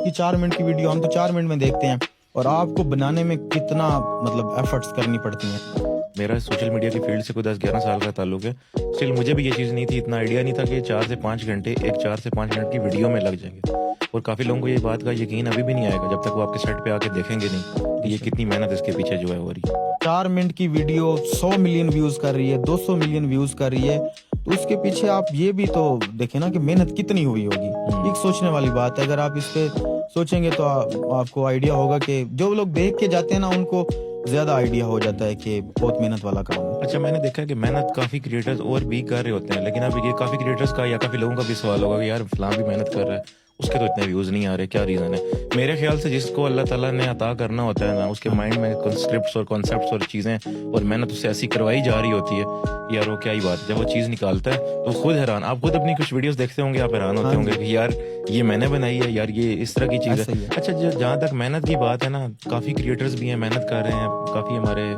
की 4 मिनट की वीडियो हम तो 4 मिनट में देखते हैं, और आपको बनाने में कितना मतलब एफर्ट्स करनी पड़ती हैं। मेरा सोशल मीडिया की फील्ड से कोई 10-11 साल का ताल्लुक है। स्टिल मुझे भी ये चीज़ नहीं थी, इतना आइडिया नहीं था कि 4 से 5 घंटे एक 4 से 5 मिनट की वीडियो में लग जाएंगे। और काफ़ी लोगों को ये बात का यकीन अभी भी नहीं आएगा जब तक वो आपके सेट पे आके देखेंगे नहीं कि ये कितनी मेहनत इसके पीछे जो है हो रही है। 4 मिनट की वीडियो 100 मिलियन व्यूज कर रही है, 200 मिलियन व्यूज कर रही है, तो उसके पीछे आप ये भी तो देखें ना कि मेहनत कितनी हुई होगी। एक सोचने वाली बात है। अगर आप इस पे सोचेंगे तो आपको आइडिया होगा कि जो लोग देख के जाते हैं ना, उनको ज्यादा आइडिया हो जाता है कि बहुत मेहनत वाला काम है। अच्छा, मैंने देखा है कि मेहनत काफ़ी क्रिएटर्स और भी कर रहे होते हैं, लेकिन अब ये काफ़ी क्रिएटर्स का या काफ़ी लोगों का भी सवाल होगा कि यार फलां भी मेहनत कर रहा है, उसके तो इतने व्यूज़ नहीं आ रहे, क्या रीज़न है? मेरे ख्याल से जिसको अल्लाह ताला ने अता करना होता है ना, उसके माइंड में स्क्रिप्ट्स और कॉन्सेप्ट्स और चीज़ें और मेहनत उससे ऐसी करवाई जा रही होती है, यार वो क्या ही बात है। जब वो चीज़ निकालता है तो खुद हैरान, आप खुद अपनी कुछ वीडियोस देखते होंगे, आप हैरान होते होंगे कि यार ये मैंने बनाई है, यार ये इस तरह की चीज़ है। अच्छा, जहाँ तक मेहनत की बात है ना, काफ़ी क्रिएटर्स भी हैं, मेहनत कर रहे हैं, काफ़ी हमारे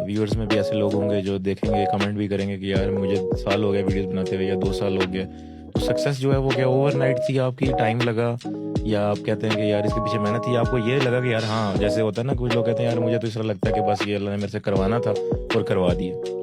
व्यूअर्स में भी ऐसे लोग होंगे जो देखेंगे, कमेंट भी करेंगे कि यार मुझे साल हो गया वीडियोस बनाते हुए या 2 साल हो गए। तो सक्सेस जो है वो क्या ओवरनाइट थी, आपकी टाइम लगा, या आप कहते हैं कि यार इसके पीछे मेहनत थी, आपको ये लगा कि यार हाँ, जैसे होता है ना, कुछ लोग कहते हैं यार मुझे तो इस तरह लगता है कि बस ये अल्लाह ने मेरे से करवाना था और करवा दिया।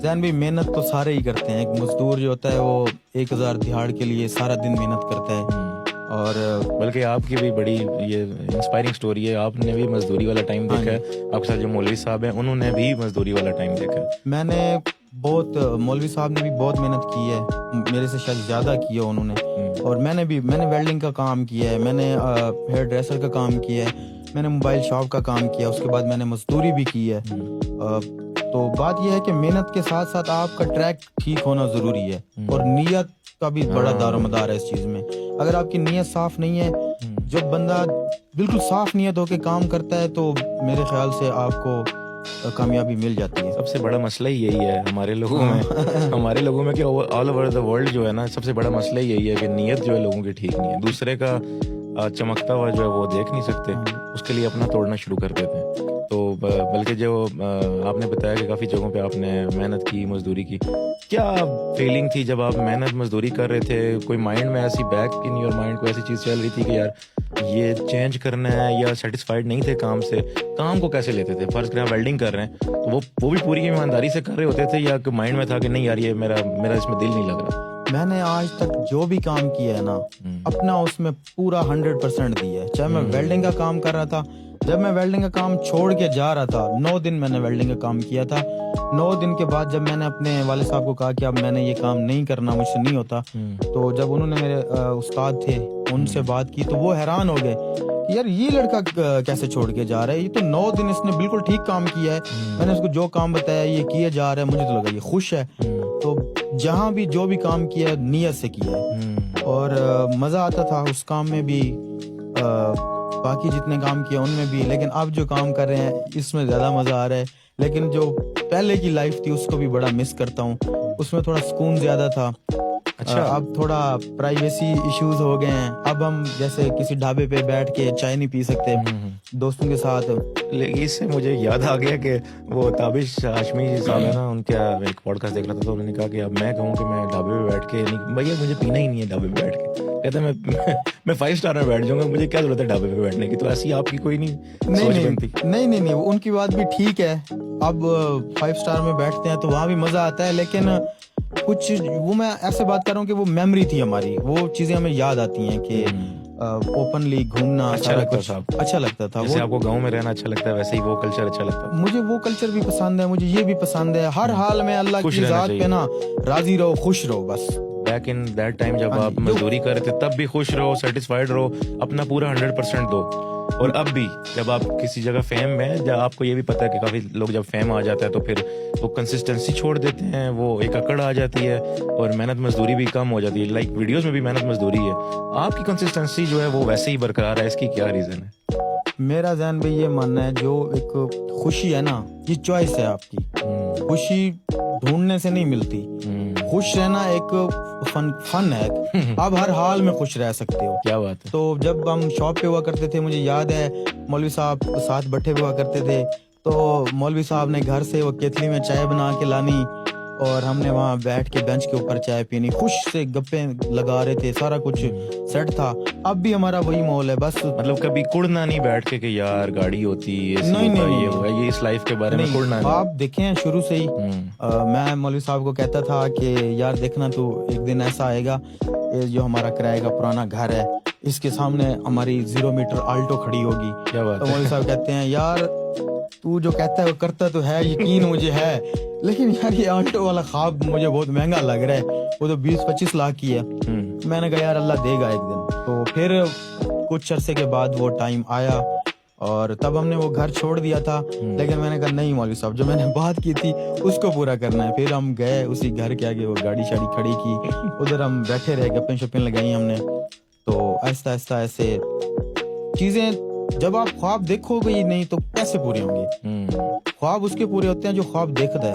जैन भाई, मेहनत तो सारे ही करते हैं। एक मजदूर जो होता है वो 1000 दिहाड़ के लिए सारा दिन मेहनत करता है। और बल्कि आपकी भी बड़ी ये इंस्पायरिंग स्टोरी है, आपने भी मजदूरी वाला टाइम देखा है। आपके साथ जो मौलवी साहब हैं उन्होंने भी मजदूरी वाला टाइम देखा है। मैंने बहुत, मौलवी साहब ने भी बहुत मेहनत की है, मेरे से शायद ज़्यादा की है उन्होंने। और मैंने वेल्डिंग का काम किया है, मैंने हेयर ड्रेसर का काम किया है, मैंने मोबाइल शॉप का काम किया, उसके बाद मैंने मजदूरी भी की है। तो बात यह है कि मेहनत के साथ साथ आपका ट्रैक ठीक होना ज़रूरी है, और नीयत का भी बड़ा दारोमदार है इस चीज़ में। अगर आपकी नीयत साफ नहीं है, जब बंदा बिल्कुल साफ नीयत होकर काम करता है, तो मेरे ख्याल से आपको कामयाबी मिल जाती है। सबसे बड़ा मसला ही यही है हमारे लोगों में हमारे लोगों में कि ऑल ओवर द वर्ल्ड जो है ना, सबसे बड़ा मसला ही यही है कि नीयत जो है लोगों की ठीक नहीं है। दूसरे का चमकता हुआ जो है वो देख नहीं सकते, उसके लिए अपना तोड़ना शुरू कर देते हैं। तो बल्कि जो आपने बताया कि काफ़ी जगहों पे आपने मेहनत की, मजदूरी की, क्या फीलिंग थी जब आप मेहनत मजदूरी कर रहे थे? कोई माइंड में ऐसी बैक इन योर माइंड कोई ऐसी चीज़ चल रही थी कि यार ये चेंज करना है, या सेटिस्फाइड नहीं थे काम से? काम को कैसे लेते थे? फर्ज करें वेल्डिंग कर रहे हैं तो वो भी पूरी ईमानदारी से कर रहे होते थे, या माइंड में था कि नहीं यार ये मेरा इसमें दिल नहीं लग रहा? मैंने आज तक जो भी काम किया है ना, अपना उसमें पूरा 100% दिया है। चाहे मैं वेल्डिंग का काम कर रहा था, जब मैं वेल्डिंग का काम छोड़ के जा रहा था, 9 दिन मैंने वेल्डिंग का काम किया था। 9 दिन के बाद जब मैंने अपने वाले साहब को कहा कि अब मैंने ये काम नहीं करना, मुझसे नहीं होता, तो जब उन्होंने, मेरे उस्ताद थे, उनसे बात की, तो वो हैरान हो गए कि यार ये लड़का कैसे छोड़ के जा रहा है, ये तो 9 दिन इसने बिल्कुल ठीक काम किया है, मैंने उसको जो काम बताया ये किए जा रहा है, मुझे तो लगा ये खुश है। तो जहाँ भी जो भी काम किया है नीयत से किया है, और मज़ा आता था उस काम में भी, बाकी जितने काम किए उनमें भी। लेकिन अब जो काम कर रहे हैं इसमें ज़्यादा मज़ा आ रहा है। लेकिन जो पहले की लाइफ थी उसको भी बड़ा मिस करता हूँ, उसमें थोड़ा सुकून ज़्यादा था। अच्छा, अब थोड़ा प्राइवेसी इश्यूज हो गए हैं। अब हम जैसे किसी ढाबे पे बैठ के चाय नहीं पी सकते दोस्तों के साथ। लेकिन इससे मुझे याद आ गया कि वो ताबिश हाशमी साहब है ना, उनका एक पॉडकास्ट देख रहा था, तो उन्होंने कहा कि अब मैं कहूँ कि मैं ढाबे पे बैठ के नहीं, भैया मुझे पीना ही नहीं है ढाबे पे बैठ के, कहते मैं 5 स्टार में बैठ जाऊंगा, मुझे क्या जरूरत है ढाबे पे बैठने की। तो ऐसी आपकी कोई नहीं, उनकी बात भी ठीक है। अब 5 स्टार में बैठते हैं तो वहाँ भी मजा आता है, लेकिन कुछ वो, मैं ऐसे बात कर रहा हूँ कि वो मेमोरी थी हमारी, वो चीजें हमें याद आती हैं कि ओपनली घूमना अच्छा लगता था। जैसे आपको गांव में रहना अच्छा लगता है, वैसे ही वो कल्चर अच्छा लगता है। मुझे वो कल्चर भी पसंद है, मुझे ये भी पसंद है। हर हाल में अल्लाह की ज़ात पे ना राजी रहो, खुश रहो बस। बैक इन दैट टाइम जब आप मजदूरी कर रहे थे तब भी खुश रहो, सेटिस्फाइड रहो, अपना पूरा 100% दो। और अब भी जब आप किसी जगह फेम में, जब आपको ये भी पता है कि काफ़ी लोग जब फेम आ जाता है तो फिर वो कंसिस्टेंसी छोड़ देते हैं, वो एक अकड़ आ जाती है और मेहनत मजदूरी भी कम हो जाती है। लाइक वीडियोस में भी मेहनत मजदूरी है, आपकी कंसिस्टेंसी जो है वो वैसे ही बरकरार है, इसकी क्या रीज़न है? मेरा ज़हन भाई ये मानना है, जो एक खुशी है ना, ये चॉइस है आपकी। खुशी ढूंढने से नहीं मिलती, खुश रहना एक फन है। आप हर हाल में खुश रह सकते हो। क्या बात है। तो जब हम शॉप पे हुआ करते थे, मुझे याद है मौलवी साहब साथ बैठे हुआ करते थे, तो मौलवी साहब ने घर से वो केतली में चाय बना के लानी, اور ہم نے وہاں بیٹھ کے بینچ کے اوپر چائے پینی, خوش سے گپے لگا رہے تھے, سارا کچھ سیٹ تھا. اب بھی ہمارا وہی ماحول ہے. بس مطلب کبھی کڑنا نہیں بیٹھ کے کہ یار گاڑی ہوتی ہے, نہیں, یہ ہوگا, یہ اس لائف کے بارے میں کڑنا نہیں. آپ دیکھیں شروع سے ہی میں مولوی صاحب کو کہتا تھا کہ یار دیکھنا تو ایک دن ایسا آئے گا, جو ہمارا کرائے کا پرانا گھر ہے اس کے سامنے ہماری 0 میٹر آلٹو کھڑی ہوگی. کیا بات تو ہے. مولوی صاحب کہتے ہیں یار تو جو کہتا ہے وہ کرتا تو ہے, یقین مجھے ہے, لیکن یار یہ آلٹو والا خواب مجھے بہت مہنگا لگ رہا ہے, وہ تو 20-25 لاکھ کی ہے. میں نے کہا یار اللہ دے گا ایک دن. تو پھر کچھ عرصے کے بعد وہ ٹائم آیا اور تب ہم نے وہ گھر چھوڑ دیا تھا. لیکن میں نے کہا نہیں مولوی صاحب, جو میں نے بات کی تھی اس کو پورا کرنا ہے. پھر ہم گئے اسی گھر کے آگے, وہ گاڑی شاڑی کھڑی کی, ادھر ہم بیٹھے رہے, گپیں شپیں لگائی ہم نے. تو آہستہ آہستہ ایسے چیزیں, جب آپ خواب دیکھو گے نہیں تو کیسے پورے ہوں گے. خواب اس کے پورے ہوتے ہیں جو خواب دیکھتا ہے.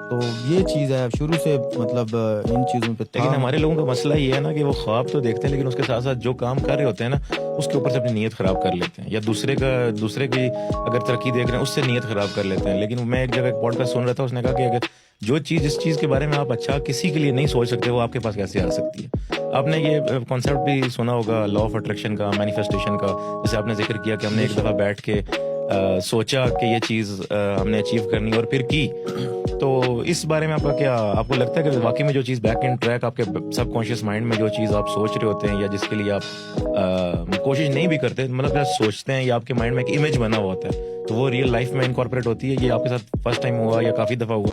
تو یہ چیز ہے شروع سے, مطلب ان چیزوں پہ. لیکن ہمارے لوگوں کا مسئلہ یہ ہے نا کہ وہ خواب تو دیکھتے ہیں لیکن اس کے ساتھ ساتھ جو کام کر رہے ہوتے ہیں نا اس کے اوپر سے اپنی نیت خراب کر لیتے ہیں, یا دوسرے کی اگر ترقی دیکھ رہے ہیں اس سے نیت خراب کر لیتے ہیں. لیکن میں ایک جگہ ایک پوڈ کاسٹ سن رہا تھا, اس نے کہا کہ اگر جس چیز کے بارے میں آپ اچھا کسی کے لیے نہیں سوچ سکتے وہ آپ کے پاس کیسے آ سکتی ہے. آپ نے یہ کانسیپٹ بھی سنا ہوگا لا آف اٹریکشن کا, مینیفیسٹیشن کا, جیسے آپ نے ذکر کیا کہ ہم نے ایک دفعہ بیٹھ کے سوچا کہ یہ چیز ہم نے اچیو کرنی اور پھر کی. تو اس بارے میں آپ کا کیا, آپ کو لگتا ہے کہ واقعی میں جو چیز بیک اینڈ ٹریک آپ کے سب کانشیس مائنڈ میں جو چیز آپ سوچ رہے ہوتے ہیں یا جس کے لیے آپ کوشش نہیں بھی کرتے, مطلب جب سوچتے ہیں یا آپ کے مائنڈ میں ایک امیج بنا ہوا ہوتا ہے, تو وہ ریئل لائف میں انکارپوریٹ ہوتی ہے؟ یہ آپ کے ساتھ فرسٹ ٹائم ہوا یا کافی دفعہ ہوا؟